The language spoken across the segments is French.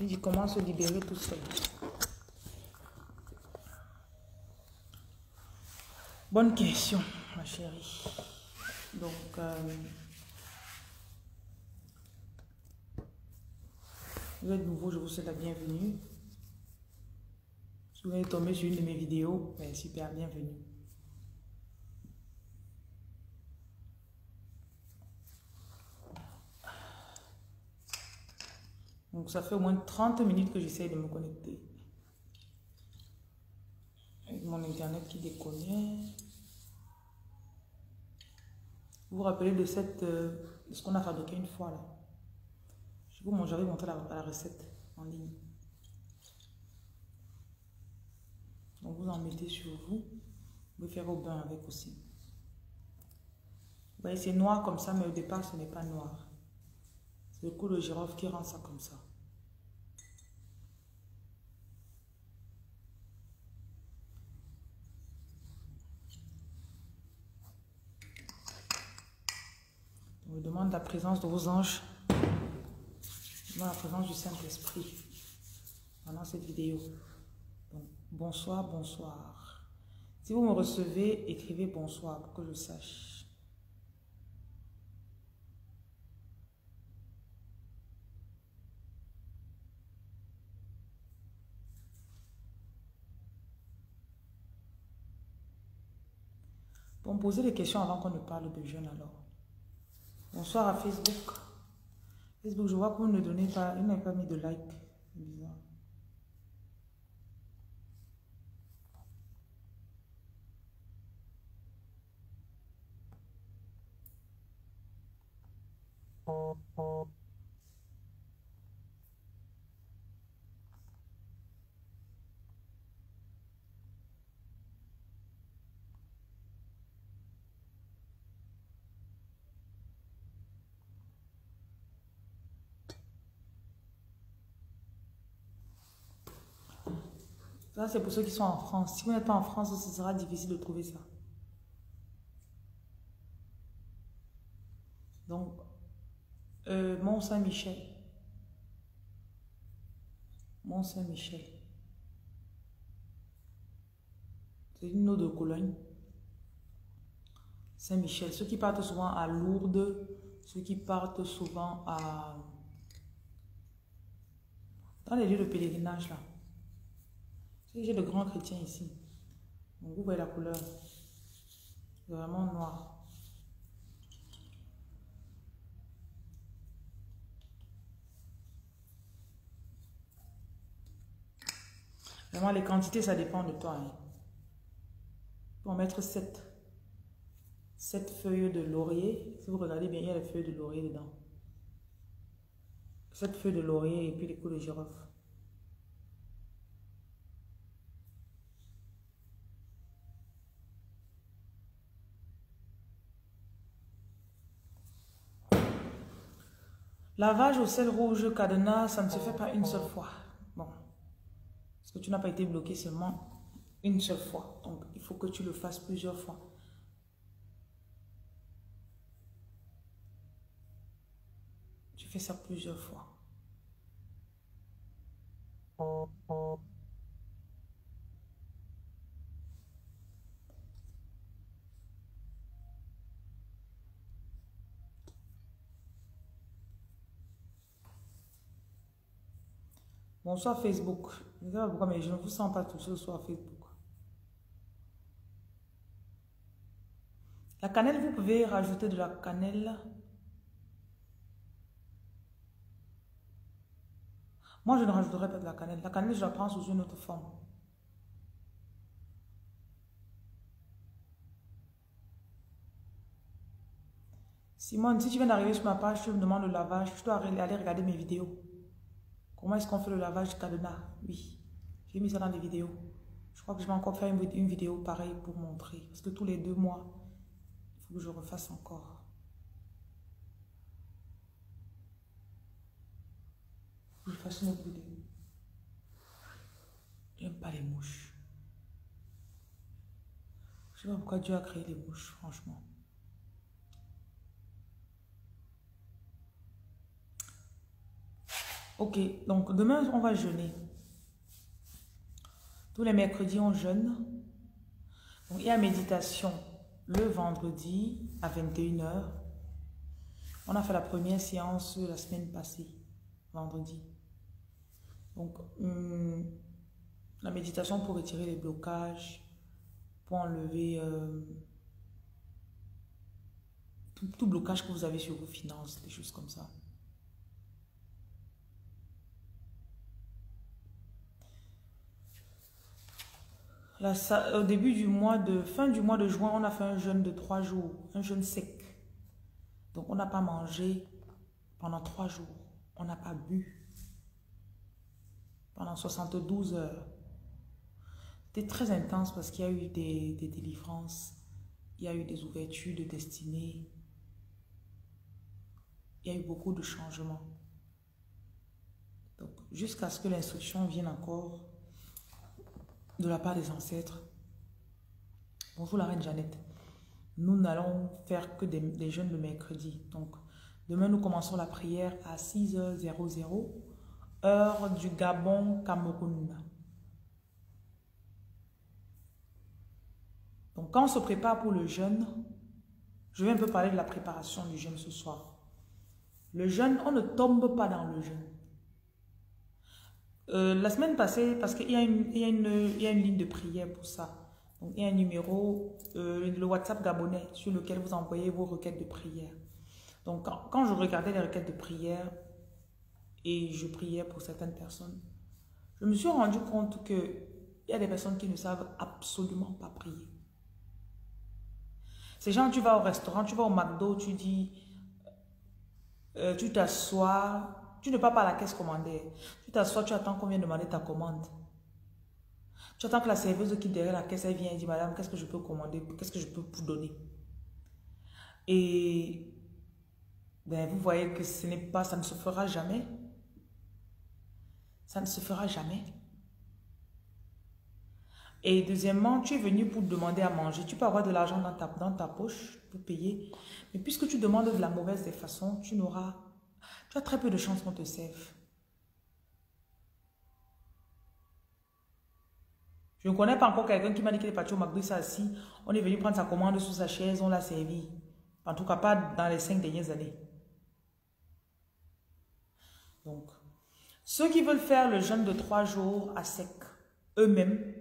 Il dit comment se libérer tout seul. Bonne question, ma chérie. Donc, vous êtes nouveau, je vous souhaite la bienvenue. Si vous êtes tombé sur une de mes vidéos, ben, super, bienvenue. Donc, ça fait au moins 30 minutes que j'essaye de me connecter. Avec mon internet qui déconne. Vous vous rappelez de ce qu'on a fabriqué une fois là? J'avais montré la recette en ligne. Donc vous en mettez sur vous. Vous pouvez faire au bain avec aussi. Vous voyez, c'est noir comme ça, mais au départ, ce n'est pas noir. C'est le coup de girofle qui rend ça comme ça. On vous demande la présence de vos anges. La présence du Saint-Esprit pendant cette vidéo. Donc, bonsoir, bonsoir. Si vous me recevez, écrivez bonsoir pour que je sache. Bon, posez des questions avant qu'on ne parle de jeûne alors. Bonsoir à Facebook. Facebook, je vois que vous ne donnez pas, vous n'avez pas mis de like. C'est bizarre. Ça, c'est pour ceux qui sont en France. Si vous n'êtes pas en France, ce sera difficile de trouver ça. Donc, Mont-Saint-Michel. Mont-Saint-Michel. C'est une eau de Cologne. Saint-Michel. Ceux qui partent souvent à Lourdes, ceux qui partent souvent dans les lieux de pèlerinage là. J'ai de grands chrétiens ici. Donc vous voyez la couleur. C'est vraiment noir. Vraiment, les quantités, ça dépend de toi. Hein. On va mettre 7 feuilles de laurier. Si vous regardez bien, il y a les feuilles de laurier dedans. 7 feuilles de laurier et puis les coups de girofle. Lavage au sel rouge, cadenas, ça ne se fait pas une seule fois. Bon. Parce que tu n'as pas été bloqué seulement une seule fois. Donc, il faut que tu le fasses plusieurs fois. Tu fais ça plusieurs fois. Bonsoir Facebook. Je ne sais pas pourquoi, mais je ne vous sens pas tout ce soir Facebook. La cannelle, vous pouvez rajouter de la cannelle. Moi, je ne rajouterai pas de la cannelle. La cannelle, je la prends sous une autre forme. Simone, si tu viens d'arriver sur ma page, tu me demandes le lavage, tu dois aller regarder mes vidéos. Comment est-ce qu'on fait le lavage du cadenas? Oui, j'ai mis ça dans les vidéos. Je crois que je vais encore faire une vidéo pareille pour montrer. Parce que tous les 2 mois, il faut que je refasse encore. Il faut que je fasse une autre vidéo. J'aime pas les mouches. Je sais pas pourquoi Dieu a créé les mouches, franchement. Ok, donc demain, on va jeûner. Tous les mercredis, on jeûne. Donc, il y a méditation le vendredi à 21h. On a fait la première séance la semaine passée, vendredi. Donc, la méditation pour retirer les blocages, pour enlever tout blocage que vous avez sur vos finances, des choses comme ça. Là, au début du fin du mois de juin, on a fait un jeûne de 3 jours, un jeûne sec. Donc, on n'a pas mangé pendant 3 jours. On n'a pas bu pendant 72 heures. C'était très intense parce qu'il y a eu des délivrances, il y a eu des ouvertures de destinée, il y a eu beaucoup de changements. Donc, jusqu'à ce que l'instruction vienne encore de la part des ancêtres. Bonjour la reine Jeannette. Nous n'allons faire que des jeûnes le mercredi. Donc, demain, nous commençons la prière à 6h00, heure du Gabon, Cameroun. Donc, quand on se prépare pour le jeûne, je vais un peu parler de la préparation du jeûne ce soir. Le jeûne, on ne tombe pas dans le jeûne. La semaine passée, parce qu'il y a une ligne de prière pour ça. Donc, il y a un numéro, le WhatsApp gabonais, sur lequel vous envoyez vos requêtes de prière. Donc, quand je regardais les requêtes de prière et je priais pour certaines personnes, je me suis rendu compte qu'il y a des personnes qui ne savent absolument pas prier. Ces gens, tu vas au restaurant, tu vas au McDo, tu dis, tu t'assois, tu ne pars pas à la caisse commander. Tu t'assois, tu attends qu'on vienne demander ta commande. Tu attends que la serveuse qui est derrière la caisse, elle vienne et dit, madame, qu'est-ce que je peux commander? Qu'est-ce que je peux vous donner? Et ben, vous voyez que ce n'est pas, ça ne se fera jamais. Ça ne se fera jamais. Et deuxièmement, tu es venu pour demander à manger. Tu peux avoir de l'argent dans ta poche pour payer. Mais puisque tu demandes de la mauvaise des façons, tu as très peu de chances qu'on te serve. Je ne connais pas encore quelqu'un qui m'a dit qu'il est parti au McDo, il s'est assis. On est venu prendre sa commande sous sa chaise, on l'a servi. En tout cas, pas dans les 5 dernières années. Donc, ceux qui veulent faire le jeûne de 3 jours à sec, eux-mêmes,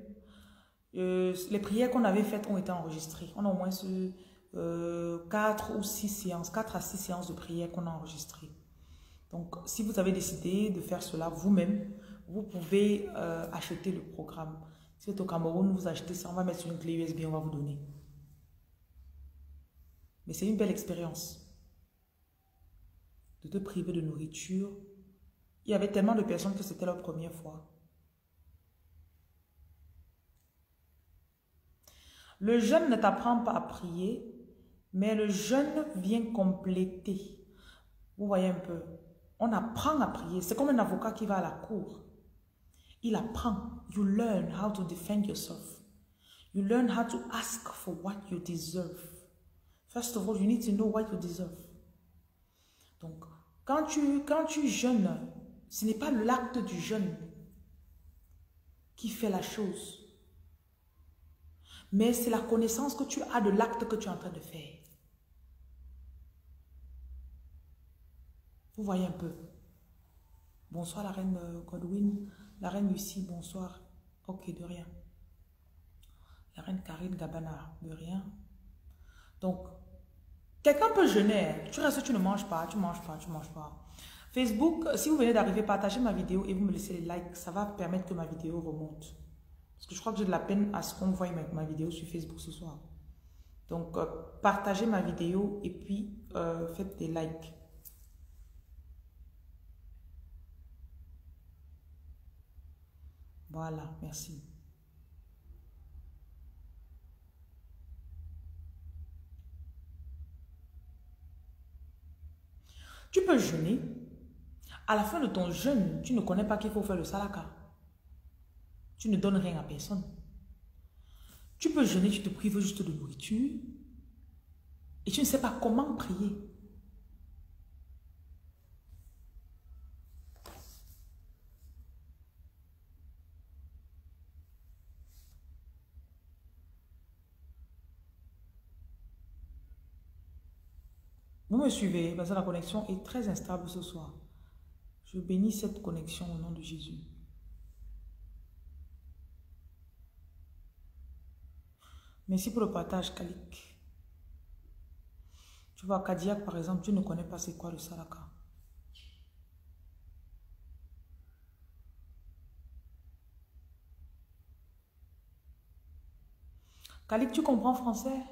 les prières qu'on avait faites ont été enregistrées. On a au moins 4 ou 6 séances, 4 à 6 séances de prière qu'on a enregistrées. Donc, si vous avez décidé de faire cela vous-même, vous pouvez acheter le programme. Si vous êtes au Cameroun, vous achetez ça, on va mettre sur une clé USB, on va vous donner. Mais c'est une belle expérience de te priver de nourriture. Il y avait tellement de personnes que c'était leur première fois. Le jeûne ne t'apprend pas à prier, mais le jeûne vient compléter. Vous voyez un peu, on apprend à prier. C'est comme un avocat qui va à la cour. Il apprend. You learn how to defend yourself. You learn how to ask for what you deserve. First of all, you need to know what you deserve. Donc, quand tu jeûnes, ce n'est pas l'acte du jeûne qui fait la chose. Mais c'est la connaissance que tu as de l'acte que tu es en train de faire. Vous voyez un peu. Bonsoir la reine Godwin. La reine Lucie, bonsoir. Ok, de rien. La reine Karine Gabana, de rien. Donc, quelqu'un peut jeûner. Tu restes, tu ne manges pas, tu manges pas, tu manges pas. Facebook, si vous venez d'arriver, partagez ma vidéo et vous me laissez les likes. Ça va permettre que ma vidéo remonte. Parce que je crois que j'ai de la peine à ce qu'on voie ma vidéo sur Facebook ce soir. Donc, partagez ma vidéo et puis faites des likes. Voilà, merci. Tu peux jeûner. À la fin de ton jeûne, tu ne connais pas qu'il faut faire le salaka. Tu ne donnes rien à personne. Tu peux jeûner, tu te prives juste de nourriture. Et tu ne sais pas comment prier. Vous me suivez parce que la connexion est très instable ce soir. Je bénis cette connexion au nom de Jésus. Merci pour le partage, Kalik. Tu vois, Kadiak, par exemple, tu ne connais pas c'est quoi le Salaka. Kalik, tu comprends français?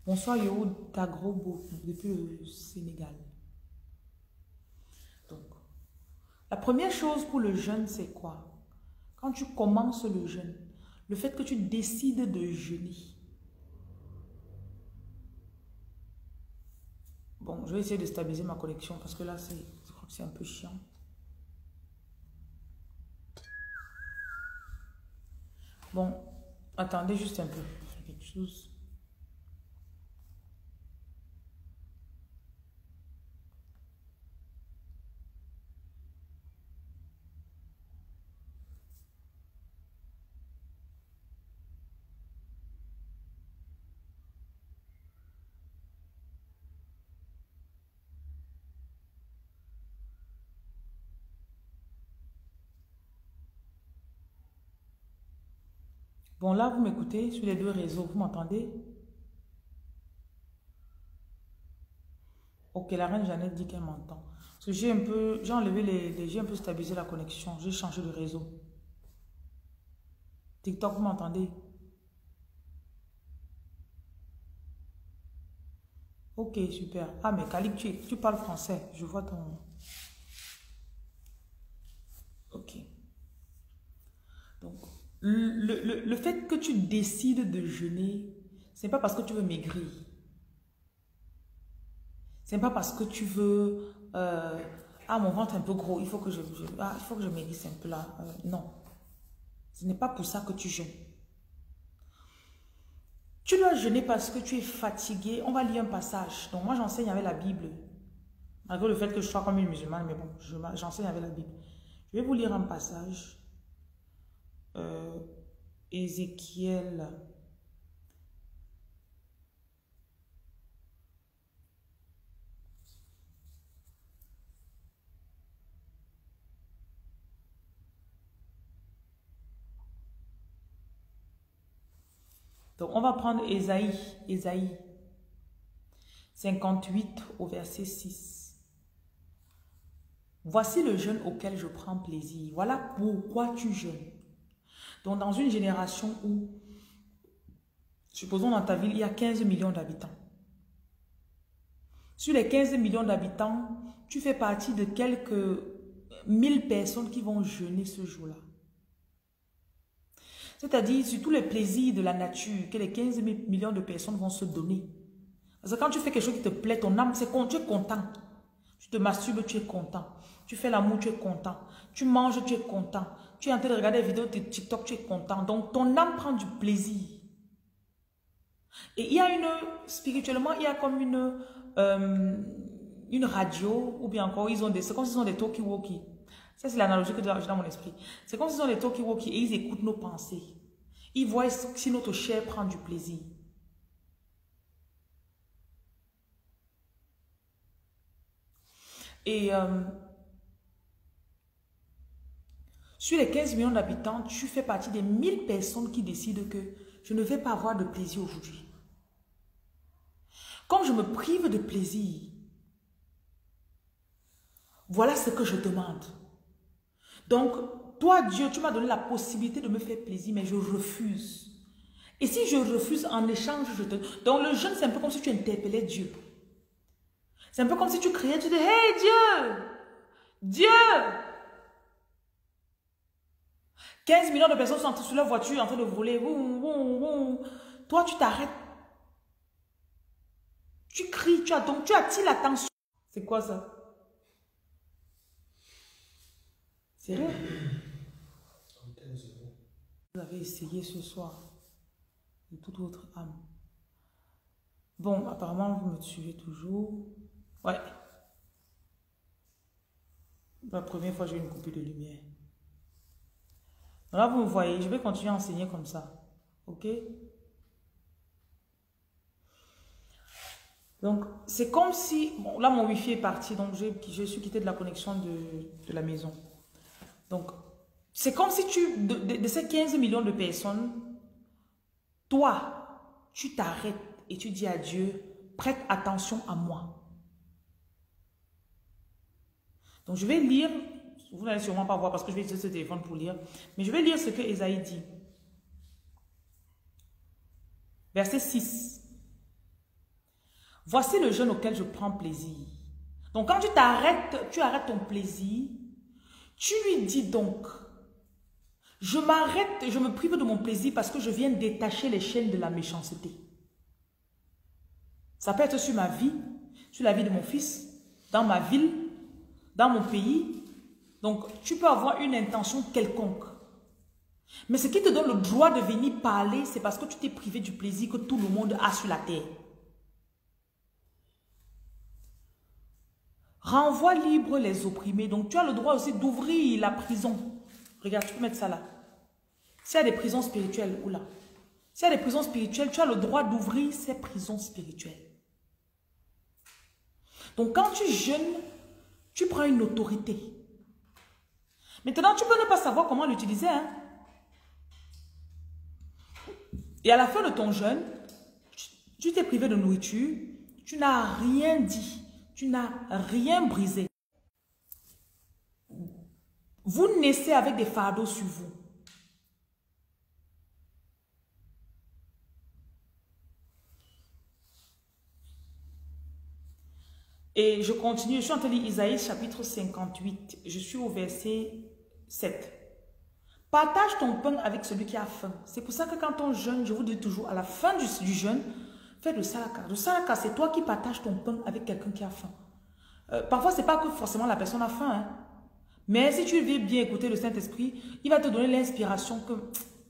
Bonsoir Yo Tagrobo depuis le Sénégal. Donc, la première chose pour le jeûne, c'est quoi? Quand tu commences le jeûne, le fait que tu décides de jeûner. Bon, je vais essayer de stabiliser ma connexion parce que là, je crois que c'est un peu chiant. Bon, attendez juste un peu. Quelque chose. Bon, là, vous m'écoutez sur les deux réseaux. Vous m'entendez? Ok, la reine Jeannette dit qu'elle m'entend. Parce que j'ai enlevé j'ai un peu stabilisé la connexion. J'ai changé de réseau. TikTok, vous m'entendez? Ok, super. Ah, mais Kalik, tu parles français. Je vois ton... Ok. Donc, le fait que tu décides de jeûner, c'est pas parce que tu veux maigrir. C'est pas parce que tu veux... ah, mon ventre est un peu gros, il faut que il faut que je maigrisse un peu là. Non. Ce n'est pas pour ça que tu jeûnes. Tu dois jeûner parce que tu es fatigué. On va lire un passage. Donc moi, j'enseigne avec la Bible. Malgré le fait que je sois comme une musulmane, mais bon, j'enseigne avec la Bible. Je vais vous lire un passage. Ézéchiel. Donc, on va prendre Ésaïe 58 au verset 6. Voici le jeûne auquel je prends plaisir. Voilà pourquoi tu jeûnes. Donc, dans une génération où, supposons dans ta ville, il y a 15 millions d'habitants. Sur les 15 millions d'habitants, tu fais partie de quelques 1000 personnes qui vont jeûner ce jour-là. C'est-à-dire sur tous les plaisirs de la nature que les 15 millions de personnes vont se donner. Parce que quand tu fais quelque chose qui te plaît, ton âme, tu es content. Tu te masturbes, tu es content. Tu fais l'amour, tu es content. Tu manges, tu es content. Tu es en train de regarder des vidéos de TikTok, tu es content. Donc ton âme prend du plaisir. Et il y a spirituellement, il y a comme une radio, ou bien encore, c'est comme s'ils ont des talkie-walkie. Ça, c'est l'analogie que j'ai dans mon esprit. C'est comme s'ils ont des talkie-walkie et ils écoutent nos pensées. Ils voient si notre chair prend du plaisir. Et sur les 15 millions d'habitants, tu fais partie des 1000 personnes qui décident que je ne vais pas avoir de plaisir aujourd'hui. Comme je me prive de plaisir, voilà ce que je demande. Donc, toi, Dieu, tu m'as donné la possibilité de me faire plaisir, mais je refuse. Et si je refuse, en échange, je te... Donc, le jeûne, c'est un peu comme si tu interpellais Dieu. C'est un peu comme si tu criais, tu dis, hey Dieu! Dieu! 15 millions de personnes sont sur leur voiture en train de voler. Toi, tu t'arrêtes. Tu cries, tu attires l'attention. C'est quoi ça? C'est rien. Vous avez essayé ce soir de toute votre âme. Bon, apparemment, vous me suivez toujours. Ouais. La première fois, j'ai eu une coupure de lumière. Donc là, vous me voyez, je vais continuer à enseigner comme ça. OK? Donc, c'est comme si... Bon, là, mon Wi-Fi est parti, donc je suis quitté de la connexion de la maison. Donc, c'est comme si de ces 15 millions de personnes, toi, tu t'arrêtes et tu dis à Dieu, prête attention à moi. Donc, je vais lire, vous n'allez sûrement pas voir parce que je vais utiliser ce téléphone pour lire, mais je vais lire ce que Ésaïe dit. Verset 6. Voici le jeûne auquel je prends plaisir. Donc, quand tu arrêtes ton plaisir, tu lui dis donc, je m'arrête, je me prive de mon plaisir parce que je viens détacher les chaînes de la méchanceté. Ça peut être sur ma vie, sur la vie de mon fils, dans ma ville, dans mon pays. Donc, tu peux avoir une intention quelconque. Mais ce qui te donne le droit de venir parler, c'est parce que tu t'es privé du plaisir que tout le monde a sur la terre. Renvoie libre les opprimés. Donc, tu as le droit aussi d'ouvrir la prison. Regarde, tu peux mettre ça là. S'il y a des prisons spirituelles, oula. S'il y a des prisons spirituelles, tu as le droit d'ouvrir ces prisons spirituelles. Donc, quand tu jeûnes, tu prends une autorité. Maintenant, tu peux ne pas savoir comment l'utiliser. Hein? Et à la fin de ton jeûne, tu t'es privé de nourriture, tu n'as rien dit, tu n'as rien brisé. Vous naissez avec des fardeaux sur vous. Et je continue, je suis en train de lire Isaïe chapitre 58, je suis au verset 7. Partage ton pain avec celui qui a faim. C'est pour ça que quand on jeûne, je vous dis toujours, à la fin du jeûne, fais le salaka. Le salaka, c'est toi qui partages ton pain avec quelqu'un qui a faim. Parfois, ce n'est pas que forcément la personne a faim. Hein. Mais si tu veux bien écouter le Saint-Esprit, il va te donner l'inspiration que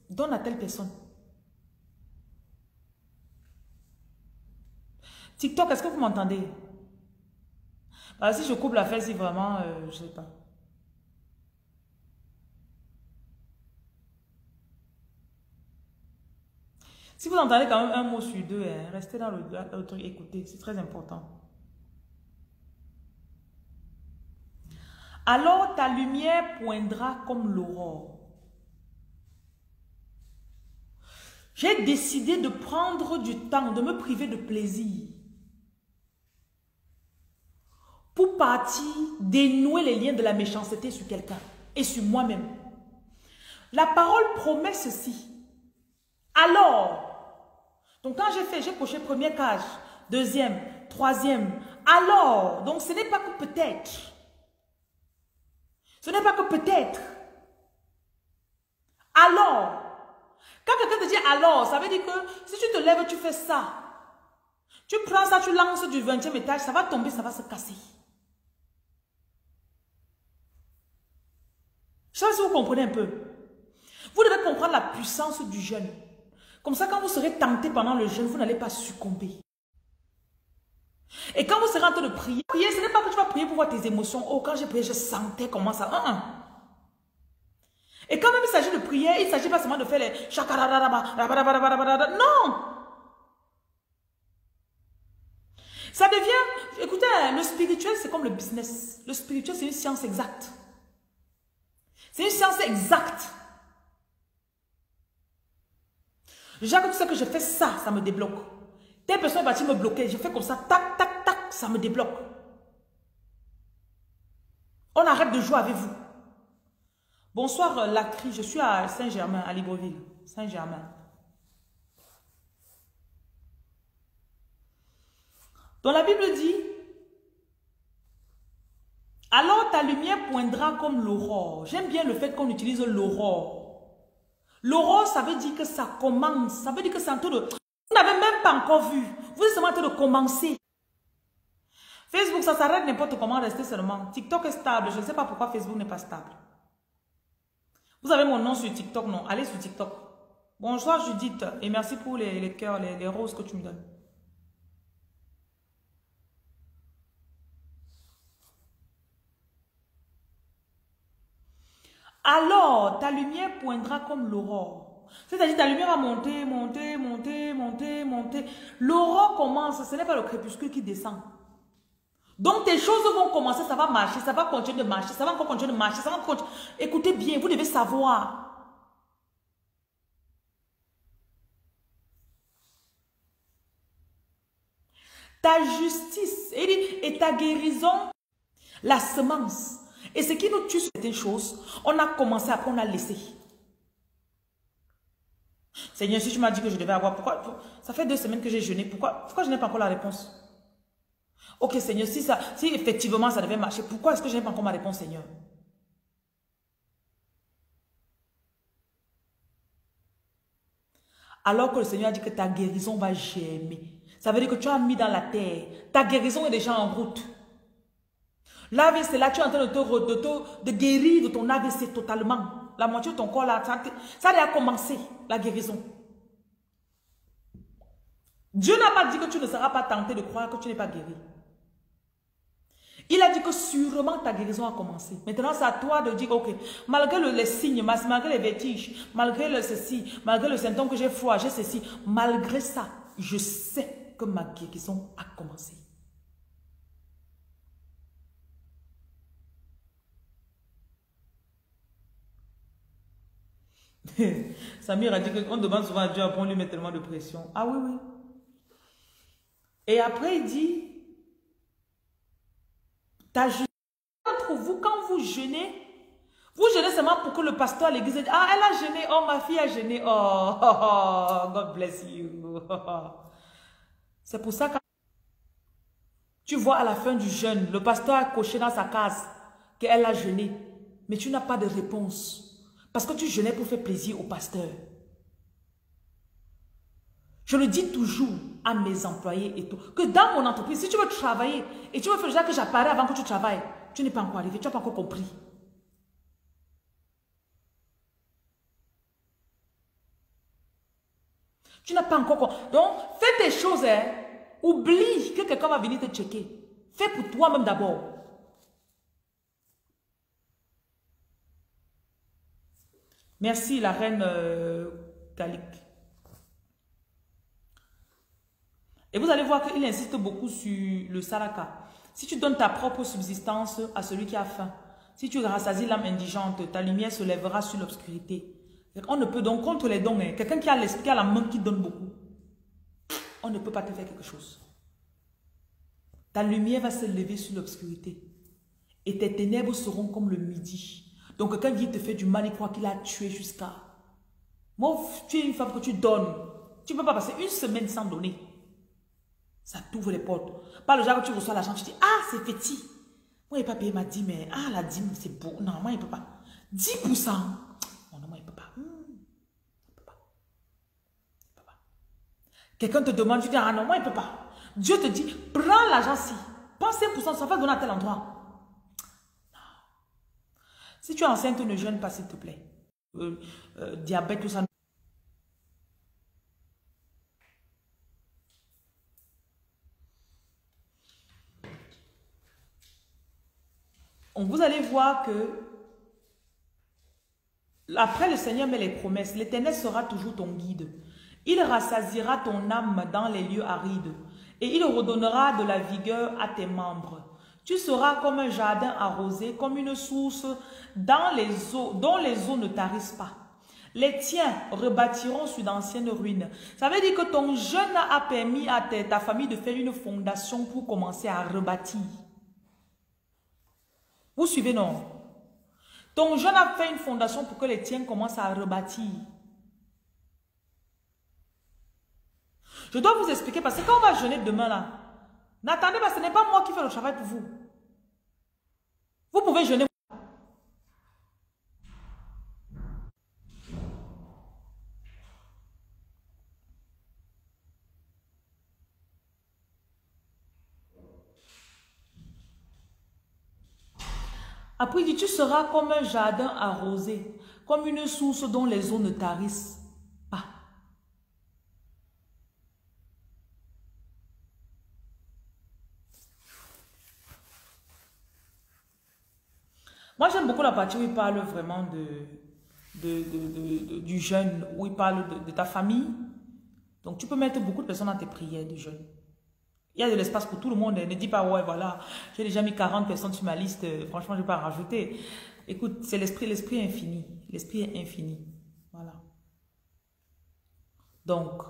donne à telle personne. TikTok, est-ce que vous m'entendez? Si je coupe la fesse, si vraiment, je ne sais pas. Si vous entendez quand même un mot sur deux, hein, restez dans le truc, écoutez, c'est très important. Alors ta lumière poindra comme l'aurore. J'ai décidé de prendre du temps, de me priver de plaisir. Pour partir, dénouer les liens de la méchanceté sur quelqu'un et sur moi-même. La parole promet ceci. Alors, donc quand j'ai coché première case, deuxième, troisième, alors, donc ce n'est pas que peut-être. Ce n'est pas que peut-être. Alors, quand quelqu'un te dit alors, ça veut dire que si tu te lèves, tu fais ça. Tu prends ça, tu lances du 20e étage, ça va tomber, ça va se casser. Je ne sais pas si vous comprenez un peu. Vous devez comprendre la puissance du jeûne. Comme ça, quand vous serez tenté pendant le jeûne, vous n'allez pas succomber. Et quand vous serez en train de prier, ce n'est pas que tu vas prier pour voir tes émotions. Oh, quand j'ai prié, je sentais comment ça... Et quand même il s'agit de prière, il ne s'agit pas seulement de faire les... Non! Ça devient... Écoutez, le spirituel, c'est comme le business. Le spirituel, c'est une science exacte. C'est une science exacte. Jacques, tu sais que je fais ça, ça me débloque. Telle personne est partie me bloquer, je fais comme ça, tac, tac, tac, ça me débloque. On arrête de jouer avec vous. Bonsoir, Lacry, je suis à Saint-Germain, à Libreville. Saint-Germain. Donc la Bible dit, alors ta lumière poindra comme l'aurore. J'aime bien le fait qu'on utilise l'aurore. L'aurore, ça veut dire que ça commence. Ça veut dire que c'est en train de... Vous n'avez même pas encore vu. Vous êtes seulement en train de commencer. Facebook, ça s'arrête n'importe comment, rester seulement. TikTok est stable. Je ne sais pas pourquoi Facebook n'est pas stable. Vous avez mon nom sur TikTok, non? Allez sur TikTok. Bonsoir Judith. Et merci pour les cœurs, les roses que tu me donnes. Alors ta lumière poindra comme l'aurore. C'est-à-dire ta lumière va monter, monter, monter, monter, monter. L'aurore commence, ce n'est pas le crépuscule qui descend. Donc tes choses vont commencer, ça va marcher, ça va continuer de marcher, ça va encore continuer de marcher, ça va continuer. Écoutez bien, vous devez savoir. Ta justice et ta guérison, la semence. Et ce qui nous tue sur certaines choses, on a commencé, après on a laissé. Seigneur, si tu m'as dit que je devais avoir, pourquoi? Ça fait 2 semaines que j'ai jeûné, pourquoi je n'ai pas encore la réponse? Ok Seigneur, si effectivement ça devait marcher, pourquoi est-ce que je n'ai pas encore ma réponse, Seigneur? Alors que le Seigneur a dit que ta guérison va germer. Ça veut dire que tu as mis dans la terre. Ta guérison est déjà en route. L'AVC, là, tu es en train de guérir de ton AVC totalement. La moitié de ton corps, là, ça a déjà commencé, la guérison. Dieu n'a pas dit que tu ne seras pas tenté de croire que tu n'es pas guéri. Il a dit que sûrement ta guérison a commencé. Maintenant, c'est à toi de dire, ok, malgré les signes, malgré les vertiges, malgré le ceci, malgré le symptôme que j'ai froid, j'ai ceci, malgré ça, je sais que ma guérison a commencé. Samir a dit qu'on demande souvent à Dieu, après on lui met tellement de pression. Ah oui, oui. Et après, il dit, ta justice entre vous, quand vous jeûnez seulement pour que le pasteur à l'église dise, ah, elle a jeûné, oh, ma fille a jeûné, oh, oh, oh, God bless you. C'est pour ça que tu vois à la fin du jeûne, le pasteur a coché dans sa case qu'elle a jeûné, mais tu n'as pas de réponse. Parce que tu jeûnais pour faire plaisir au pasteur. Je le dis toujours à mes employés et tout, que dans mon entreprise, si tu veux travailler et tu veux faire déjà que j'apparais avant que tu travailles, tu n'es pas encore arrivé, tu n'as pas encore compris. Tu n'as pas encore compris. Donc, fais tes choses, hein. Oublie que quelqu'un va venir te checker. Fais pour toi-même d'abord. Merci, la reine Kalik. Et vous allez voir qu'il insiste beaucoup sur le saraka. Si tu donnes ta propre subsistance à celui qui a faim, si tu rassasies l'âme indigente, ta lumière se lèvera sur l'obscurité. On ne peut donc contre les dons, hein, quelqu'un qui a l'esprit, qui a la main qui donne beaucoup, on ne peut pas te faire quelque chose. Ta lumière va se lever sur l'obscurité. Et tes ténèbres seront comme le midi. Donc quelqu'un vient te faire du mal, il croit qu'il a tué jusqu'à... Moi, tu es une femme que tu donnes. Tu ne peux pas passer une semaine sans donner. Ça t'ouvre les portes. Pas le genre que tu reçois l'argent, tu dis, ah, c'est petit. Moi, il n'a pas payé ma dîme, mais ah, la dîme, c'est beau. Non, moi, il ne peut pas. 10%. Non, non, moi, il ne peut pas. Il ne peut pas. Il peut pas. Quelqu'un te demande, tu dis, ah non, moi, il ne peut pas. Dieu te dit, prends l'argent-ci. Prends 5%, ça va donner à tel endroit. Non. Si tu es enceinte, ne jeûne pas, s'il te plaît. Diabète, tout ça. Vous allez voir que après le Seigneur met les promesses, l'Éternel sera toujours ton guide. Il rassasiera ton âme dans les lieux arides et il redonnera de la vigueur à tes membres. Tu seras comme un jardin arrosé, comme une source dans les eaux, dont les eaux ne tarissent pas. Les tiens rebâtiront sur d'anciennes ruines. Ça veut dire que ton jeûne a permis à ta famille de faire une fondation pour commencer à rebâtir. Vous suivez, non? Ton jeune a fait une fondation pour que les tiens commencent à rebâtir. Je dois vous expliquer parce que quand on va jeûner demain là, n'attendez pas, ce n'est pas moi qui fais le travail pour vous. Vous pouvez jeûner. Après, il dit, tu seras comme un jardin arrosé, comme une source dont les eaux ne tarissent pas. Moi, j'aime beaucoup la partie où il parle vraiment du jeûne, où il parle de ta famille. Donc, tu peux mettre beaucoup de personnes dans tes prières du jeûne. Il y a de l'espace pour tout le monde. Ne dis pas, ouais, voilà, j'ai déjà mis 40 personnes sur ma liste. Franchement, je ne vais pas en rajouter. Écoute, c'est l'esprit est infini. L'esprit est infini. Voilà. Donc,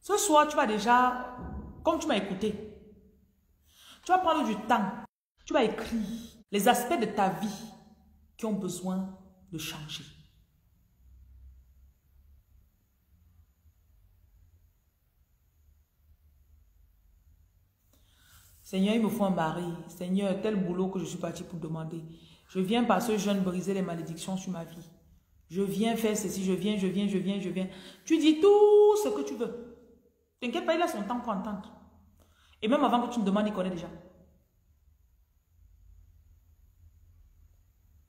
ce soir, tu vas déjà, comme tu m'as écouté, tu vas prendre du temps. Tu vas écrire les aspects de ta vie qui ont besoin de changer. Seigneur, il me faut un mari. Seigneur, tel boulot que je suis parti pour demander. Je viens par ce jeûne briser les malédictions sur ma vie. Je viens faire ceci, je viens. Tu dis tout ce que tu veux. T'inquiète pas, il a son temps pour entendre. Et même avant que tu me demandes, il connaît déjà.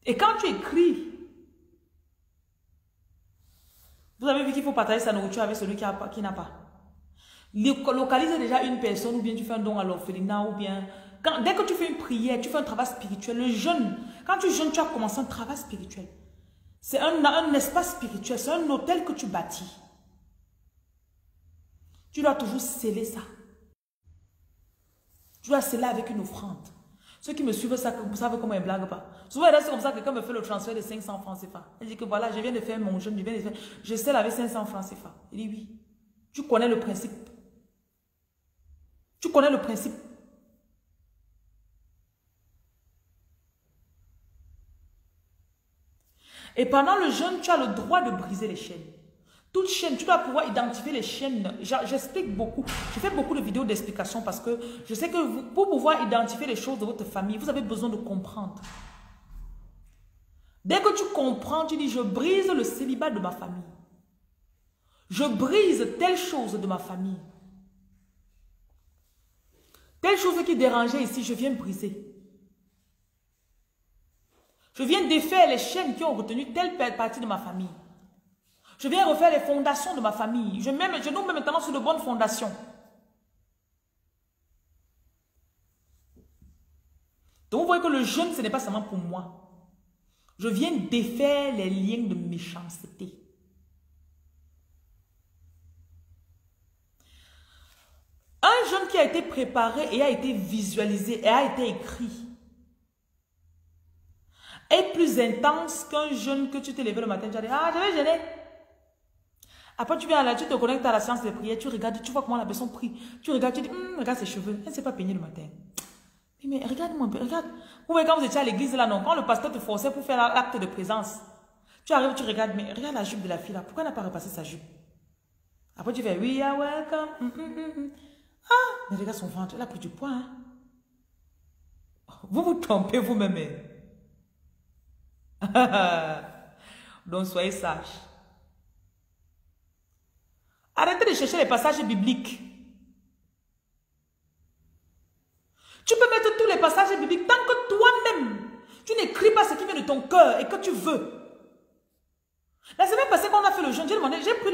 Et quand tu écris, vous avez vu qu'il faut partager sa nourriture avec celui qui n'a pas. Localise déjà une personne ou bien tu fais un don à l'orphelinat ou bien... dès que tu fais une prière, tu fais un travail spirituel. Le jeûne, quand tu jeûnes, tu as commencé un travail spirituel. C'est un espace spirituel, c'est un hôtel que tu bâtis. Tu dois toujours sceller ça. Tu dois sceller avec une offrande. Ceux qui me suivent savent comment ils ne blaguent pas. Souvent, c'est comme ça que quelqu'un me fait le transfert de 500 francs CFA. Il dit que voilà, je viens de faire mon jeûne, je scelle avec 500 francs CFA. Il dit oui. Tu connais le principe. Tu connais le principe. Et pendant le jeûne, tu as le droit de briser les chaînes. Toute chaîne, tu dois pouvoir identifier les chaînes. J'explique beaucoup. Je fais beaucoup de vidéos d'explication parce que je sais que vous, pour pouvoir identifier les choses de votre famille, vous avez besoin de comprendre. Dès que tu comprends, tu dis, je brise le célibat de ma famille. Je brise telle chose de ma famille. Telle chose qui dérangeait ici, je viens briser. Je viens défaire les chaînes qui ont retenu telle partie de ma famille. Je viens refaire les fondations de ma famille. Je nous mets maintenant sur de bonnes fondations. Donc vous voyez que le jeûne, ce n'est pas seulement pour moi. Je viens défaire les liens de méchanceté. Un jeûne qui a été préparé et a été visualisé et a été écrit est plus intense qu'un jeûne que tu t'es levé le matin, tu as dit, ah, je vais jeûner. Après, tu viens là, tu te connectes à la séance de prière, tu regardes, tu vois comment la personne prie. Tu regardes, tu dis, regarde ses cheveux, elle ne s'est pas peignée le matin. Mais regarde-moi un peu, regarde. Vous voyez, quand vous étiez à l'église là, non, quand le pasteur te forçait pour faire l'acte de présence, tu arrives, tu regardes, mais regarde la jupe de la fille là, pourquoi elle n'a pas repassé sa jupe? Après, tu fais, we are welcome. Ah, mais regarde son ventre, elle a pris du poids. Hein? Vous vous trompez vous-même. Donc, soyez sages. Arrêtez de chercher les passages bibliques. Tu peux mettre tous les passages bibliques tant que toi-même, tu n'écris pas ce qui vient de ton cœur et que tu veux. La semaine passée, quand on a fait le jeûne, j'ai pris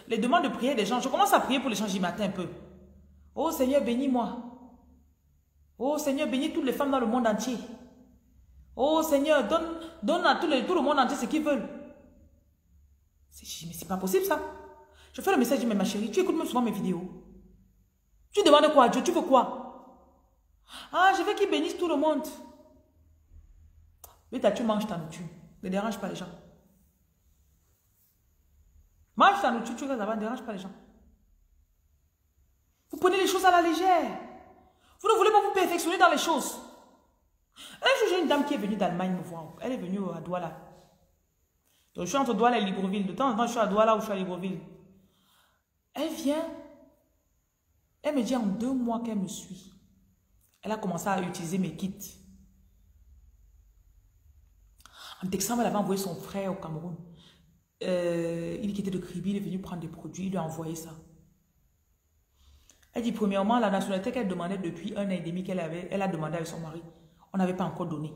les demandes de prière des gens. Je commence à prier pour les gens, j'y matin un peu. Oh Seigneur, bénis-moi. Oh Seigneur, bénis toutes les femmes dans le monde entier. Oh Seigneur, donne à tout le monde entier ce qu'ils veulent. Mais c'est pas possible ça. Je fais le message, je dis, mais ma chérie, tu écoutes même souvent mes vidéos. Tu demandes quoi à Dieu? Tu veux quoi? Ah, je veux qu'il bénisse tout le monde. Mais tu manges ta nourriture. Ne dérange pas les gens. Mange ta nourriture, tu restes là-bas, ne dérange pas les gens. Vous prenez les choses à la légère. Vous ne voulez pas vous perfectionner dans les choses. Un jour, j'ai une dame qui est venue d'Allemagne me voir. Elle est venue à Douala. Donc, je suis entre Douala et Libreville. De temps en temps, je suis à Douala ou je suis à Libreville. Elle vient. Elle me dit en 2 mois qu'elle me suit. Elle a commencé à utiliser mes kits. En décembre, elle avait envoyé son frère au Cameroun. Il qui était de Kribi, il est venu prendre des produits, il lui a envoyé ça. Elle dit premièrement, la nationalité qu'elle demandait depuis 1 an et demi qu'elle avait, elle a demandé avec son mari. On n'avait pas encore donné.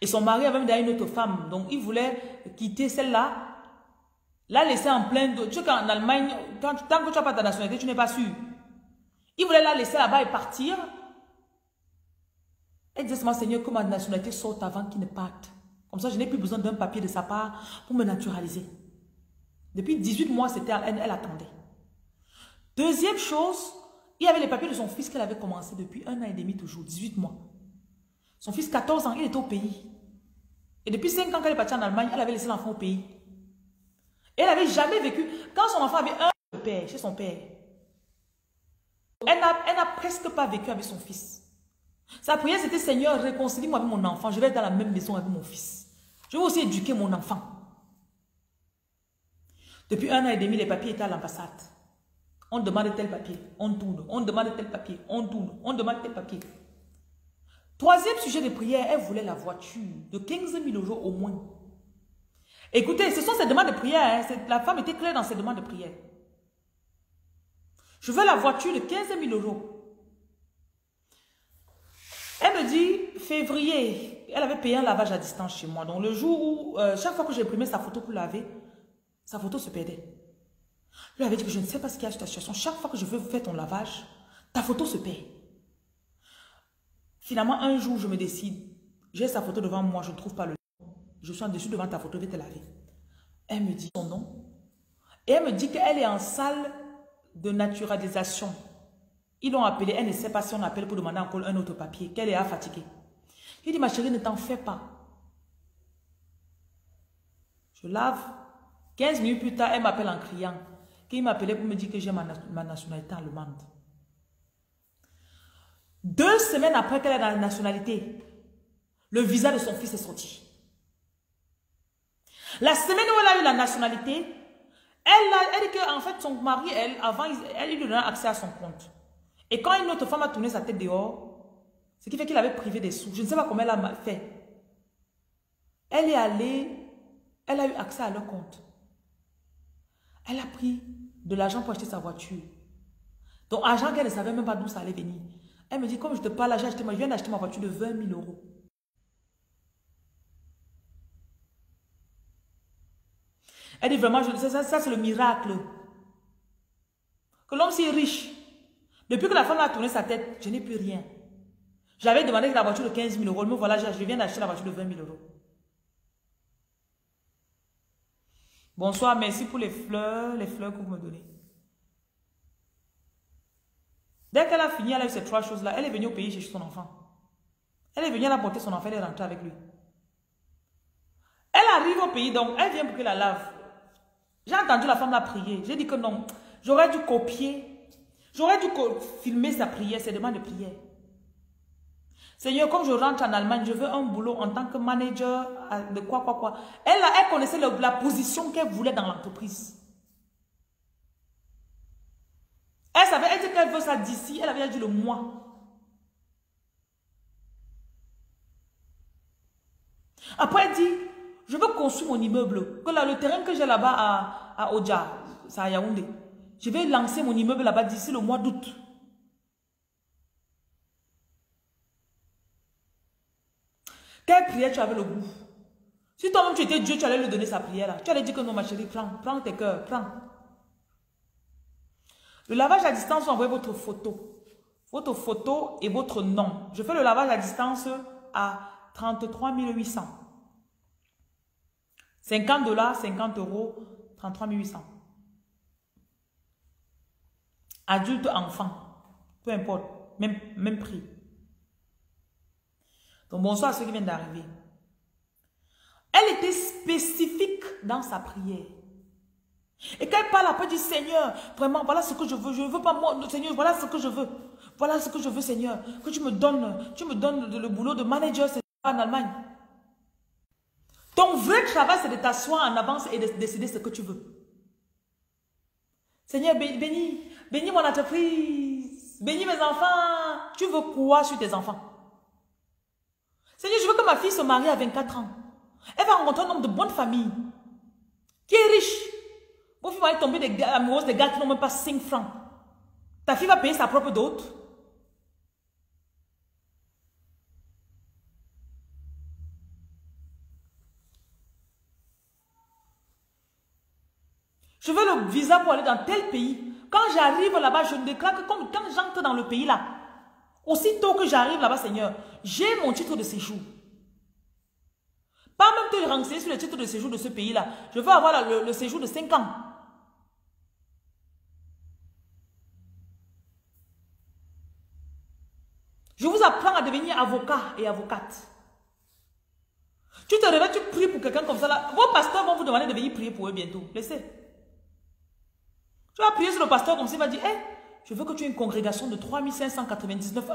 Et son mari avait même d'ailleurs une autre femme. Donc, il voulait quitter celle-là, la laisser en plein dos. Tu sais qu'en Allemagne, tant que tu n'as pas ta nationalité, tu n'es pas sûr. Il voulait la laisser là-bas et partir. Elle disait, Seigneur, que ma nationalité sorte avant qu'il ne parte. Comme ça, je n'ai plus besoin d'un papier de sa part pour me naturaliser. Depuis 18 mois, elle attendait. Deuxième chose, il y avait les papiers de son fils qu'elle avait commencé depuis 1 an et demi toujours, 18 mois. Son fils, 14 ans, il était au pays. Et depuis 5 ans qu'elle est partie en Allemagne, elle avait laissé l'enfant au pays. Et elle n'avait jamais vécu. Quand son enfant avait un père, chez son père, elle n'a presque pas vécu avec son fils. Sa prière, c'était, Seigneur, réconcilie-moi avec mon enfant. Je vais être dans la même maison avec mon fils. Je vais aussi éduquer mon enfant. Depuis 1 an et demi, les papiers étaient à l'ambassade. On demande tel papier, on tourne. On demande tel papier, on tourne. On demande tel papier. Troisième sujet de prière, elle voulait la voiture de 15 000 € au moins. Écoutez, ce sont ces demandes de prière. Hein. La femme était claire dans ses demandes de prière. Je veux la voiture de 15 000 €. Elle me dit, février, elle avait payé un lavage à distance chez moi. Donc le jour où, chaque fois que j'imprimais sa photo pour laver, sa photo se perdait. Je lui avais dit que je ne sais pas ce qu'il y a sur ta situation. Chaque fois que je veux faire ton lavage, ta photo se perd. Finalement, un jour, je me décide. J'ai sa photo devant moi, je ne trouve pas le nom. Je suis en dessus devant ta photo, je vais te laver. Elle me dit son nom. Et elle me dit qu'elle est en salle de naturalisation. Ils l'ont appelée, elle ne sait pas si on appelle pour demander encore un autre papier, qu'elle est fatiguée. Il dit, ma chérie, ne t'en fais pas. Je lave. 15 minutes plus tard, elle m'appelle en criant. Qu'il m'appelait pour me dire que j'ai ma nationalité allemande. 2 semaines après qu'elle ait la nationalité, le visa de son fils est sorti. La semaine où elle a eu la nationalité, elle dit qu'en fait, son mari, avant, elle lui donnait accès à son compte. Et quand une autre femme a tourné sa tête dehors, ce qui fait qu'il avait privé des sous. Je ne sais pas comment elle a fait. Elle est allée, elle a eu accès à leur compte. Elle a pris de l'argent pour acheter sa voiture. Donc, argent qu'elle ne savait même pas d'où ça allait venir. Elle me dit, comme je te parle, je viens d'acheter ma voiture de 20 000 €. Elle dit vraiment, ça c'est le miracle. Que l'homme si riche. Depuis que la femme a tourné sa tête, je n'ai plus rien. J'avais demandé la voiture de 15 000 €. Me voilà, je viens d'acheter la voiture de 20 000 €. Bonsoir, merci pour les fleurs que vous me donnez. Dès qu'elle a fini, elle a eu ces 3 choses-là. Elle est venue au pays chercher son enfant. Elle est venue, elle a porté son enfant, elle est rentrée avec lui. Elle arrive au pays, donc elle vient pour qu'il la lave. J'ai entendu la femme la prier. J'ai dit que non, j'aurais dû copier. J'aurais dû filmer sa prière, ses demandes de prière. Seigneur, comme je rentre en Allemagne, je veux un boulot en tant que manager de quoi. Elle connaissait la position qu'elle voulait dans l'entreprise. Elle savait, elle dit qu'elle veut ça d'ici, elle avait dit le mois. Après, elle dit, je veux construire mon immeuble. Que là, le terrain que j'ai là-bas à Oja, c'est à Yaoundé. Je vais lancer mon immeuble là-bas d'ici le mois d'août. Quelle prière tu avais le goût? Si toi-même tu étais Dieu, tu allais lui donner sa prière là. Tu allais dire que non, ma chérie, prends tes cœurs, prends. Le lavage à distance, vous envoyez votre photo. Votre photo et votre nom. Je fais le lavage à distance à 33 800. 50 $, 50 €, 33 800. Adulte, enfant, peu importe, même prix. Donc bonsoir à ceux qui viennent d'arriver. Elle était spécifique dans sa prière. Et quand elle parle après du Seigneur, vraiment, voilà ce que je veux. Je ne veux pas moi, Seigneur, voilà ce que je veux. Voilà ce que je veux, Seigneur. Que tu me donnes le boulot de manager en Allemagne. Ton vrai travail, c'est de t'asseoir en avance et de décider ce que tu veux. Seigneur, bénis mon entreprise. Bénis mes enfants. Tu veux quoi sur tes enfants? Seigneur, je veux que ma fille se marie à 24 ans. Elle va rencontrer un homme de bonne famille. Qui est riche. Vos filles vont aller tomber amoureuses des gars qui n'ont même pas 5 francs. Ta fille va payer sa propre dot. Je veux le visa pour aller dans tel pays. Quand j'arrive là-bas, je ne déclare que quand j'entre dans le pays là, Aussitôt que j'arrive là-bas, Seigneur, j'ai mon titre de séjour. Pas même te renseigner sur le titre de séjour de ce pays-là. Je veux avoir le séjour de 5 ans. Je vous apprends à devenir avocat et avocate. Tu te réveilles, tu pries pour quelqu'un comme ça là. Vos pasteurs vont vous demander de venir prier pour eux bientôt. Laissez. Tu vas prier sur le pasteur comme s'il va dire, hey, je veux que tu aies une congrégation de 3599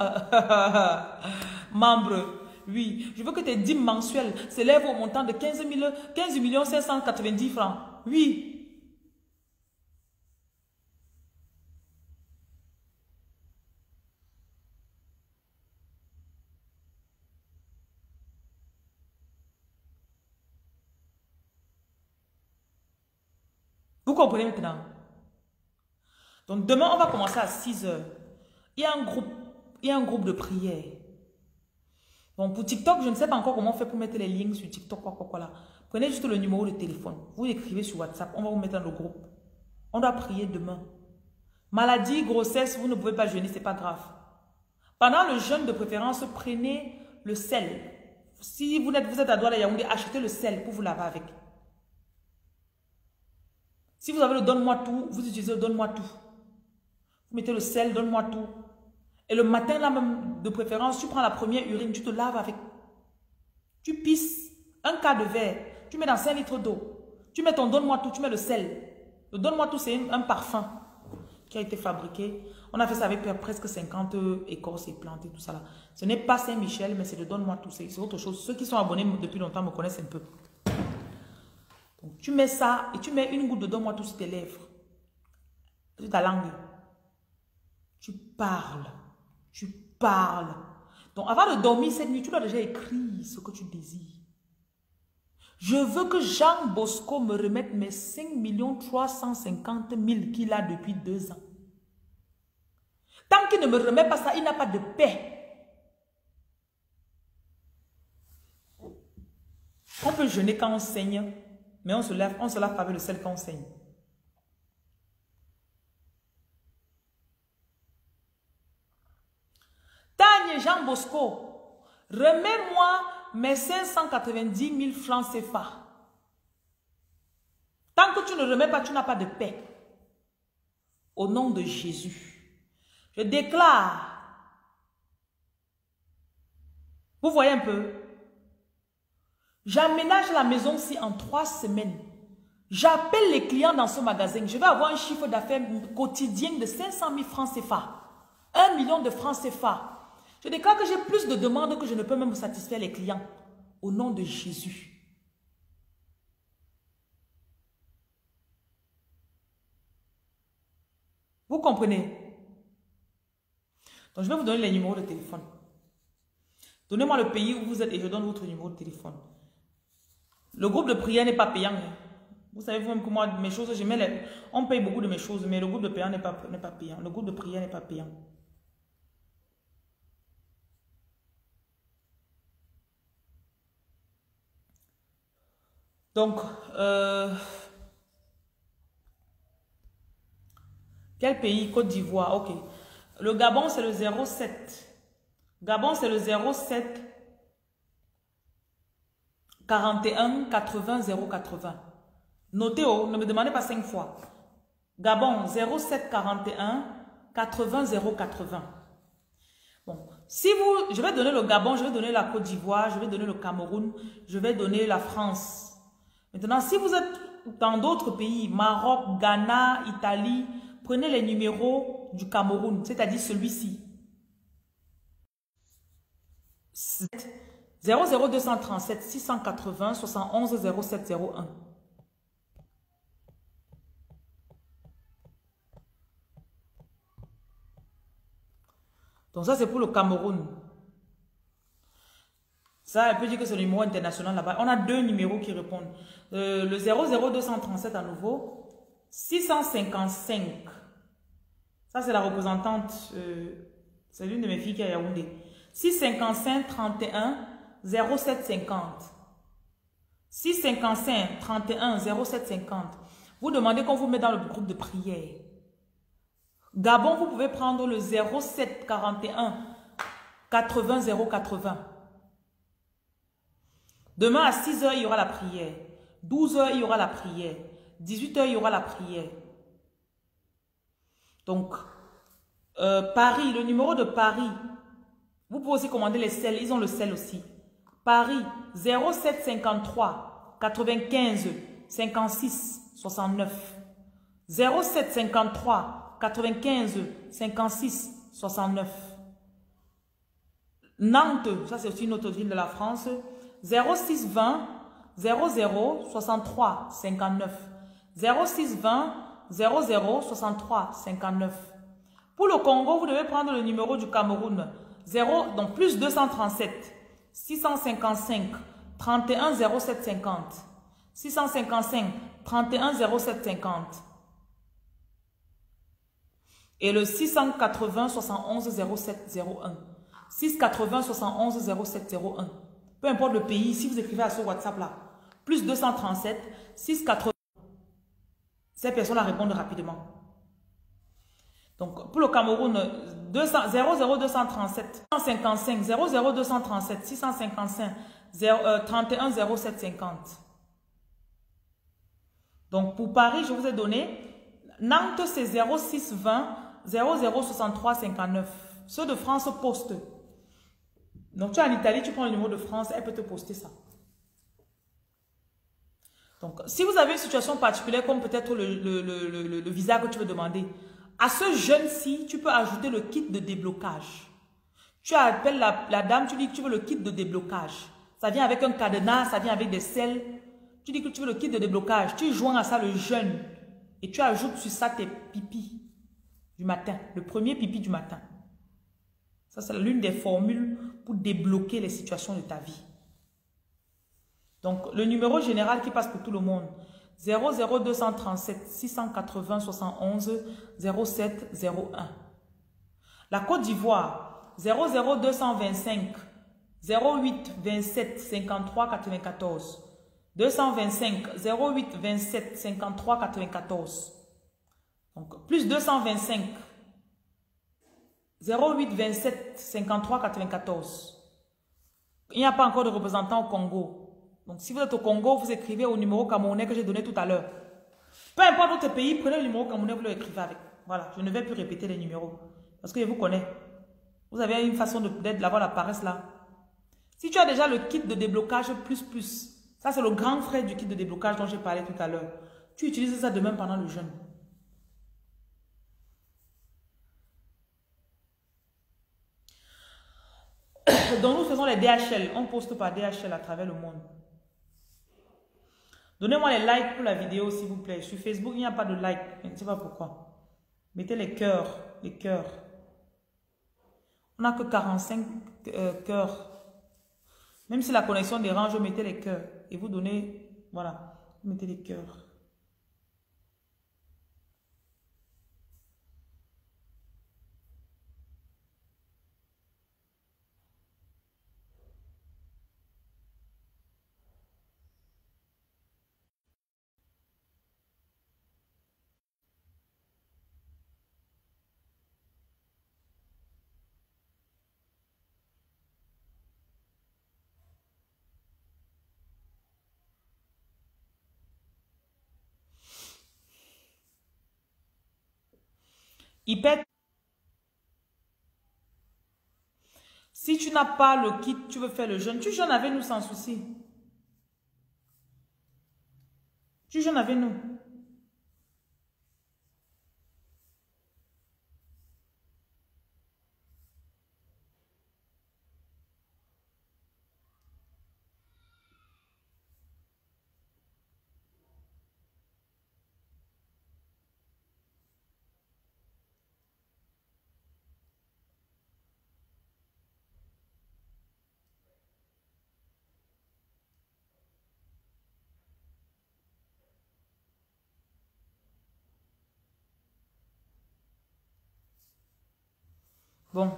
membres. Oui. Je veux que tes dîmes mensuelles s'élèvent au montant de 15 590 francs. Oui. Vous comprenez maintenant? Donc demain, on va commencer à 6 heures. Il y a un groupe de prière. Bon, pour TikTok, je ne sais pas encore comment on fait pour mettre les liens sur TikTok, quoi là. Prenez juste le numéro de téléphone. Vous écrivez sur WhatsApp, on va vous mettre dans le groupe. On doit prier demain. Maladie, grossesse, vous ne pouvez pas jeûner, c'est pas grave. Pendant le jeûne de préférence, prenez le sel. Si vous êtes à Douala Yaoundé, achetez le sel pour vous laver avec. Si vous avez le donne-moi tout, vous utilisez le donne-moi tout. Vous mettez le sel, donne-moi tout. Et le matin, là même, de préférence, tu prends la première urine, tu te laves avec. Tu pisses un quart de verre, tu mets dans 5 litres d'eau. Tu mets ton donne-moi tout, tu mets le sel. Le donne-moi tout, c'est un parfum qui a été fabriqué. On a fait ça avec presque 50 écorces et plantes et tout ça là. Ce n'est pas Saint-Michel, mais c'est le donne-moi tout, c'est autre chose. Ceux qui sont abonnés depuis longtemps me connaissent un peu. Donc, tu mets ça et tu mets une goutte de donne-moi tout sur tes lèvres. Sur ta langue. Tu parles. Tu parles. Donc, avant de dormir cette nuit, tu dois déjà écrire ce que tu désires. Je veux que Jean Bosco me remette mes 5 350 000 qu'il a depuis 2 ans. Tant qu'il ne me remet pas ça, il n'a pas de paix. On peut jeûner quand on saigne, mais on se lave pas avec le sel quand on saigne. Tanya Jean Bosco, remets-moi mes 590 000 francs CFA. Tant que tu ne remets pas, tu n'as pas de paix. Au nom de Jésus, je déclare. Vous voyez un peu? J'aménage la maison-ci en 3 semaines. J'appelle les clients dans ce magasin. Je vais avoir un chiffre d'affaires quotidien de 500 000 francs CFA. 1 million de francs CFA. Je déclare que j'ai plus de demandes que je ne peux même satisfaire les clients. Au nom de Jésus. Vous comprenez? Donc, je vais vous donner les numéros de téléphone. Donnez-moi le pays où vous êtes et je donne votre numéro de téléphone. Le groupe de prière n'est pas payant. Vous savez vous-même que moi, mes choses, on paye beaucoup de mes choses, mais le groupe de prière n'est pas payant. Le groupe de prière n'est pas payant. Donc, quel pays? Côte d'Ivoire, ok. Le Gabon, c'est le 07. Gabon, c'est le 07 41 80 080. Notez, oh, ne me demandez pas 5 fois. Gabon, 07 41 80 080. Bon, si vous, je vais donner le Gabon, je vais donner la Côte d'Ivoire, je vais donner le Cameroun, je vais donner la France. Maintenant, si vous êtes dans d'autres pays, Maroc, Ghana, Italie, prenez les numéros du Cameroun, c'est-à-dire celui-ci. 00237 680 71 0701. Donc ça, c'est pour le Cameroun. Ça, elle peut dire que c'est le numéro international là-bas. On a 2 numéros qui répondent. Le 00237 à nouveau. 655. Ça, c'est la représentante. C'est l'une de mes filles qui est à Yaoundé. 655 31 0750. 655 31 0750. Vous demandez qu'on vous met dans le groupe de prière. Gabon, vous pouvez prendre le 07 41 80 080. Demain à 6 h, il y aura la prière. 12 h, il y aura la prière. 18 h, il y aura la prière. Donc, Paris, le numéro de Paris, vous pouvez aussi commander les sels, ils ont le sel aussi. Paris, 07 53 95 56 69. 07 53 95 56 69. Nantes, ça c'est aussi une autre ville de la France, 06 20 00 63 59. 06 20 00 63 59. Pour le Congo, vous devez prendre le numéro du Cameroun, 0, donc plus 237 655 31 07 50. 655 31 07 50. Et le 680 71 07 01. 680 71 07 01. Peu importe le pays, si vous écrivez à ce WhatsApp là, plus 237 680. Ces personnes-là répondent rapidement. Donc, pour le Cameroun, 00237 155 00237 655 31 07 50. Donc, pour Paris, je vous ai donné. Nantes, c'est 06 20 0063 59. Ceux de France postent. Donc, tu es en Italie, tu prends le numéro de France, elle peut te poster ça. Donc, si vous avez une situation particulière, comme peut-être le visa que tu veux demander, à ce jeune-ci, tu peux ajouter le kit de déblocage. Tu appelles la dame, tu dis que tu veux le kit de déblocage. Ça vient avec un cadenas, ça vient avec des selles. Tu dis que tu veux le kit de déblocage. Tu joins à ça le jeûne et tu ajoutes sur ça tes pipis du matin. Le premier pipi du matin. Ça, c'est l'une des formules pour débloquer les situations de ta vie. Donc, le numéro général qui passe pour tout le monde, 00237 680 71 07 01. La Côte d'Ivoire, 00225 08 27 53 94. 225 08 27 53 94. Donc, plus 225 08 27 53 94. Il n'y a pas encore de représentant au Congo. Donc, si vous êtes au Congo, vous écrivez au numéro camerounais que j'ai donné tout à l'heure. Peu importe votre pays, prenez le numéro camerounais, vous le écrivez avec. Voilà, je ne vais plus répéter les numéros. Parce que je vous connais. Vous avez une façon d'avoir la paresse là. Si tu as déjà le kit de déblocage plus, ça c'est le grand frère du kit de déblocage dont j'ai parlé tout à l'heure. Tu utilises ça demain pendant le jeûne. Donc nous faisons les DHL. On poste par DHL à travers le monde. Donnez-moi les likes pour la vidéo, s'il vous plaît. Sur Facebook, il n'y a pas de like. Je ne sais pas pourquoi. Mettez les cœurs. Les cœurs. On n'a que 45 cœurs. Même si la connexion dérange, mettez les cœurs. Et vous donnez, voilà, mettez les cœurs. Il pète. Si tu n'as pas le kit, tu veux faire le jeûne, tu jeûnes avec nous sans souci. Tu jeûnes avec nous. Bon,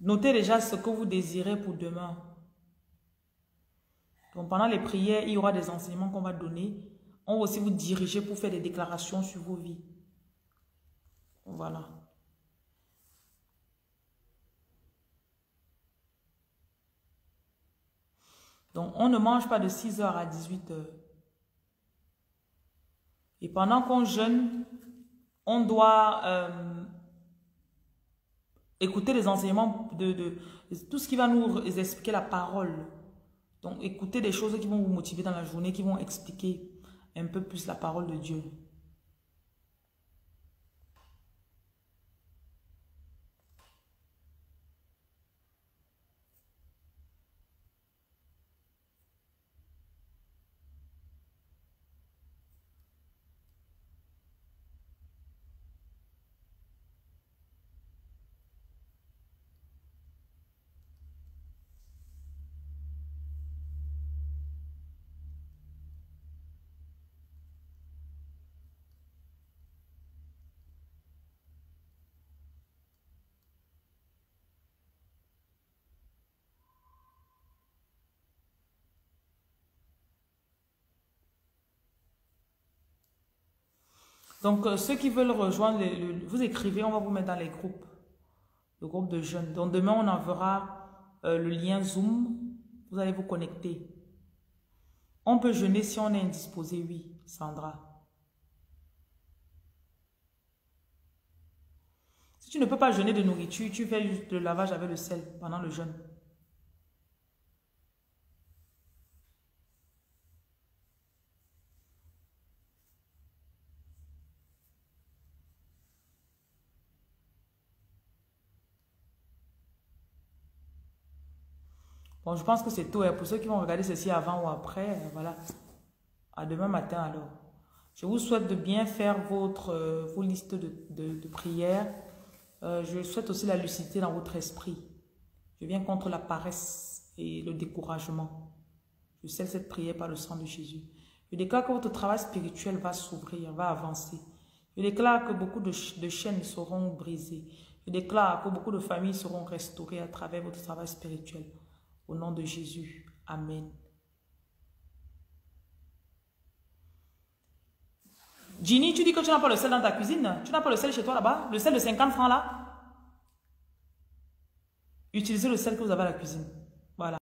notez déjà ce que vous désirez pour demain. Donc, pendant les prières, il y aura des enseignements qu'on va donner. On va aussi vous diriger pour faire des déclarations sur vos vies. Voilà. Donc, on ne mange pas de 6 heures à 18 heures. Et pendant qu'on jeûne, on doit écouter les enseignements de tout ce qui va nous expliquer la parole. Donc, écoutez des choses qui vont vous motiver dans la journée, qui vont expliquer un peu plus la parole de Dieu. Donc, ceux qui veulent rejoindre, vous écrivez, on va vous mettre dans les groupes, le groupe de jeunes. Donc, demain, on enverra le lien Zoom. Vous allez vous connecter. On peut jeûner si on est indisposé, oui, Sandra. Si tu ne peux pas jeûner de nourriture, tu fais juste le lavage avec le sel pendant le jeûne. Bon, je pense que c'est tout. Pour ceux qui vont regarder ceci avant ou après, voilà. À demain matin alors. Je vous souhaite de bien faire vos listes de prières. Je souhaite aussi la lucidité dans votre esprit. Je viens contre la paresse et le découragement. Je scelle cette prière par le sang de Jésus. Je déclare que votre travail spirituel va s'ouvrir, va avancer. Je déclare que beaucoup de chaînes seront brisées. Je déclare que beaucoup de familles seront restaurées à travers votre travail spirituel. Au nom de Jésus. Amen. Ginny, tu dis que tu n'as pas le sel dans ta cuisine. Tu n'as pas le sel chez toi là-bas? Le sel de 50 francs là? Utilisez le sel que vous avez à la cuisine.